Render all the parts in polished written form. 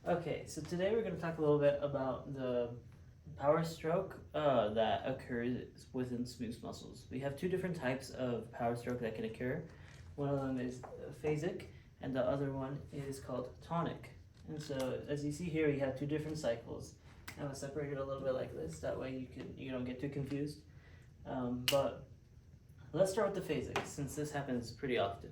Okay, so today we're going to talk a little bit about the power stroke that occurs within smooth muscles. We have two different types of power stroke that can occur. One of them is phasic, and the other one is called tonic. And so, as you see here, we have two different cycles. I'm gonna separate it a little bit like this. That way, you don't get too confused. But let's start with the phasic, since this happens pretty often.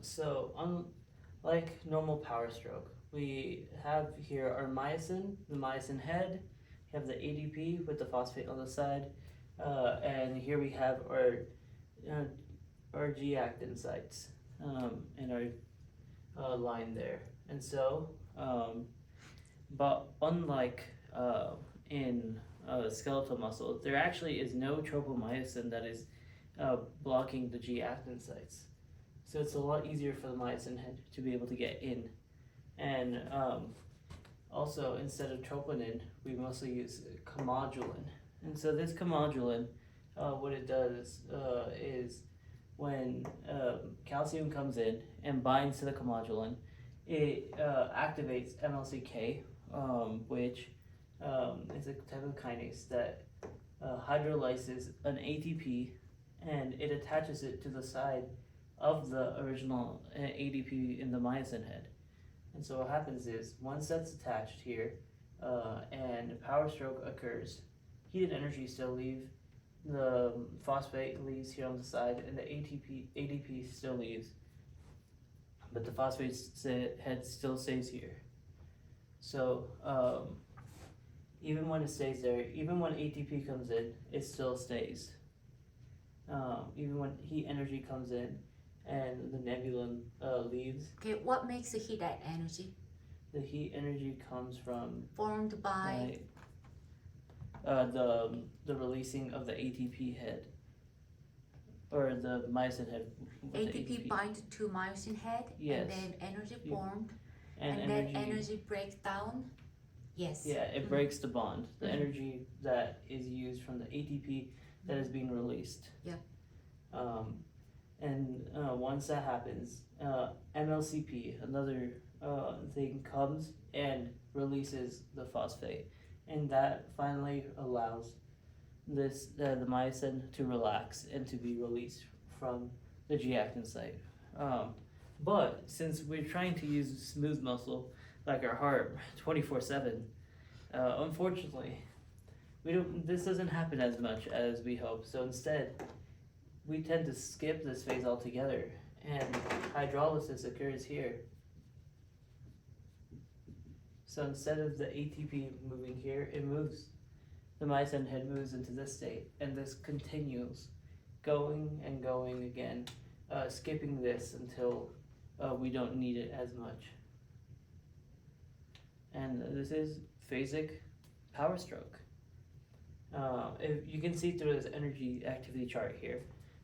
So, unlike normal power stroke, we have here our myosin, the myosin head. We have the ADP with the phosphate on the side, and here we have uh, our G-actin sites in our line there. And so, but unlike in skeletal muscle, there actually is no tropomyosin that is blocking the G-actin sites. So it's a lot easier for the myosin head to be able to get in. And also, instead of troponin, we mostly use comodulin. And so this comodulin, what it does is when calcium comes in and binds to the comodulin, it activates MLCK, which is a type of kinase that hydrolyzes an ATP, and it attaches it to the side of the original ADP in the myosin head. And so what happens is, once that's attached here, and power stroke occurs, heated energy still leave, the phosphate leaves here on the side, and the ADP still leaves, but the phosphate head still stays here. So even when it stays there, even when ATP comes in, it still stays. Even when heat energy comes in and the nebulin leaves, Okay, what makes the heat that energy? the heat energy comes from Formed by the releasing of the ATP head, or the myosin head with the ATP bind to myosin head, Yes. and then energy You- formed, and and then energy breaks down. Yes. Yeah, it breaks the bond. The energy that is used from the ATP that is being released. Yeah. And once that happens, MLCP, another thing, comes and releases the phosphate, and that finally allows the myosin to relax and to be released from the G-actin site. But since we're trying to use smooth muscle like our heart 24/7, unfortunately, we don't. This doesn't happen as much as we hope. So instead, we tend to skip this phase altogether, and hydrolysis occurs here. So instead of the ATP moving here, it moves. The myosin head moves into this state, and this continues, going and going again, skipping this until we don't need it as much. And this is phasic power stroke. If you can see through this energy activity chart here,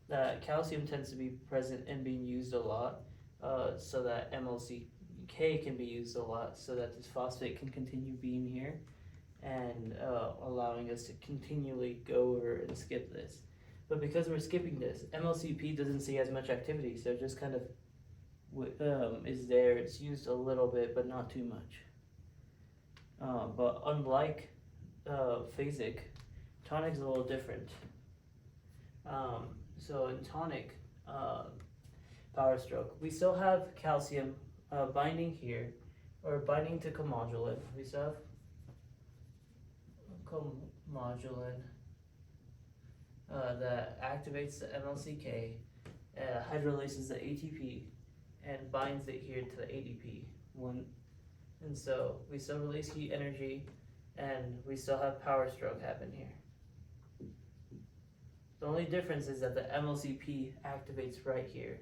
that calcium tends to be present and being used a lot, so that MLCK can be used a lot, so that this phosphate can continue being here, and allowing us to continually go over and skip this. But because we're skipping this, MLCP doesn't see as much activity, so it just kind of is there. It's used a little bit, but not too much. But unlike phasic, tonic is a little different. So in tonic power stroke, we still have calcium binding here, or binding to comodulin. We still have comodulin that activates the MLCK, hydrolyzes the ATP, and binds it here to the ADP. And so we still release heat energy, and we still have power stroke happen here. The only difference is that the MLCP activates right here,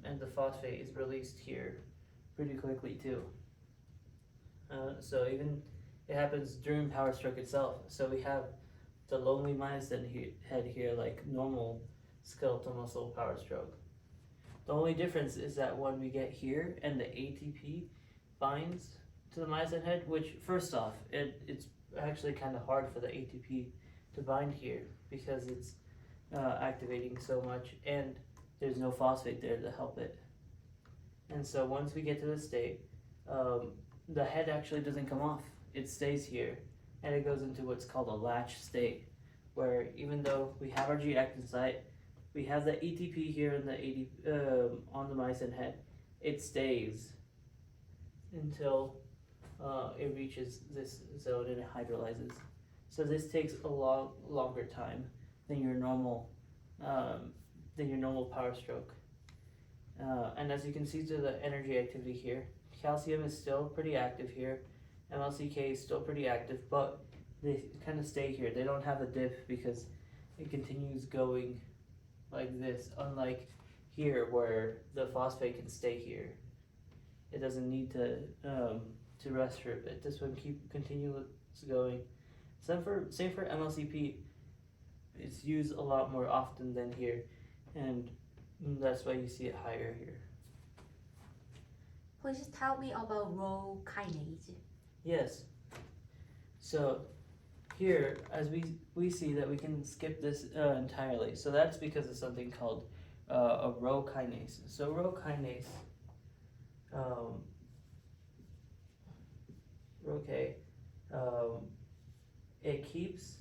and the phosphate is released here pretty quickly too. So even it happens during power stroke itself. So we have the lonely myosin head here, like normal skeletal muscle power stroke. The only difference is that when we get here and the ATP binds to the myosin head, which first off, it's actually kind of hard for the ATP to bind here because it's activating so much, and there's no phosphate there to help it. And so once we get to this state, the head actually doesn't come off. It stays here, and it goes into what's called a latch state, where even though we have our G-actin site, we have the ETP here in the on the myosin head, it stays until it reaches this zone and it hydrolyzes. So this takes a longer time than your normal power stroke. And as you can see to the energy activity here, calcium is still pretty active here, MLCK is still pretty active, but they kind of stay here. They don't have a dip because it continues going like this, unlike here where the phosphate can stay here. It doesn't need to rest for a bit. This one continues going. Same for MLCP. It's used a lot more often than here, and that's why you see it higher here. Please tell me about rho kinase. Yes. So here, as we see that we can skip this entirely. So that's because of something called a rho kinase. So rho kinase, it keeps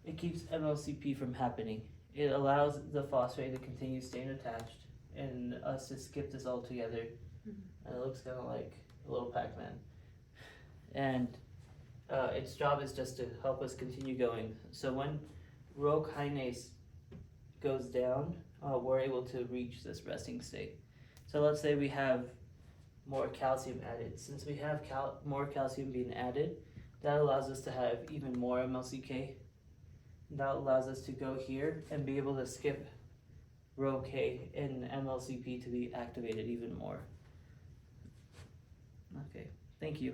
MLCP from happening. It allows the phosphate to continue staying attached and us to skip this altogether. And it looks kind of like a little Pac-Man. And its job is just to help us continue going. So when rho kinase goes down, we're able to reach this resting state. So let's say we have more calcium added. Since we have more calcium being added, that allows us to have even more MLCK. That allows us to go here and be able to skip rho K and MLCP to be activated even more. Okay, thank you.